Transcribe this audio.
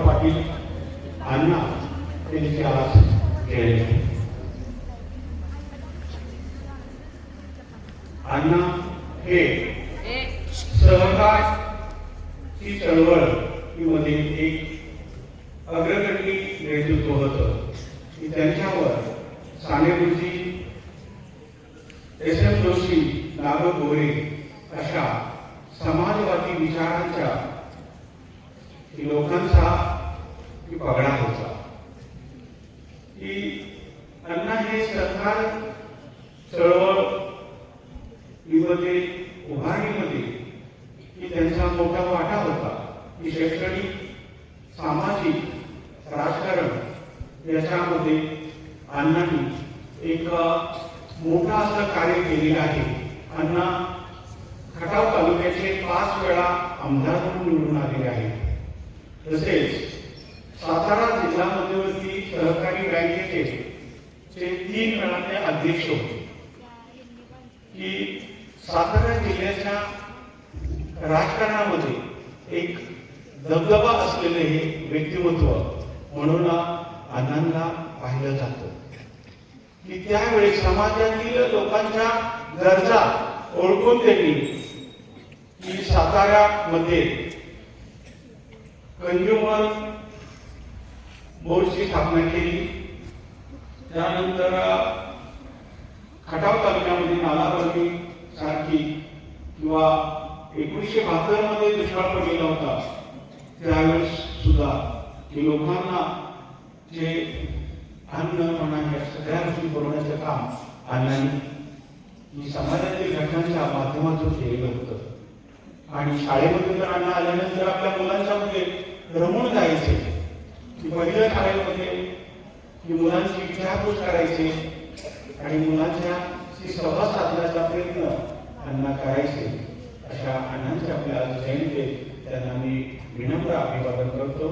पाटील अण्णा यांची आज जयंती. अण्णा हे सहकारची चळवळ मध्ये एक अग्रगण्य नेतृत्व होतं की त्यांच्यावर सानेगुरुजी, एस.एम. जोशी, नाग गोरे अशा समाजवादी विचारांच्या लोकांचा पगडा होता. की अण्णा हे सरकार चळवळ मध्ये उभारणीमध्ये की त्यांचा मोठा वाटा होता. की शैक्षणिक, सामाजिक, राजकारण याच्यामध्ये अण्णांनी एक मोठा असं कार्य केलेलं आहे. अण्णा खटाव तालुक्याचे 5 वेळा आमदार म्हणून निवडून आलेले आहेत. तसेच सातारा जिल्हा मध्यवर्ती सहकारी बँकेचे 3 वेळा ते अध्यक्ष होते. की सातारा जिल्ह्याच्या राजकारणामध्ये एक दबदबा असलेले हे व्यक्तिमत्व म्हणून अण्णांना पाहिलं जातं. की त्यावेळी समाजातील लोकांच्या गरजा ओळखून त्यांनी की साताऱ्यामध्ये कंझ्युमर बोर्डची स्थापना केली. त्यानंतर खटाव तालुक्यामध्ये नालाबंदी सारखी किंवा 1972 मध्ये दुष्काळ पडलेला होता त्यावेळेस सुद्धा की लोकांना जे अन्न म्हणा सगळ्या गोष्टी पुरवण्याचं काम अण्णांनी समाजातील घटनांच्या माध्यमातून केलेलं होतं. आणि शाळेमध्ये तर अण्णा आल्यानंतर आपल्या मुलांच्या मध्ये रमून जायचे. की पहिल्या शाळेमध्ये की मुलांची विचारपूस करायचे आणि मुलांच्या संवाद साधण्याचा प्रयत्न अण्णा करायचे. अशा अण्णांच्या आपल्या जयंती त्यांना मी विनम्र अभिवादन करतो.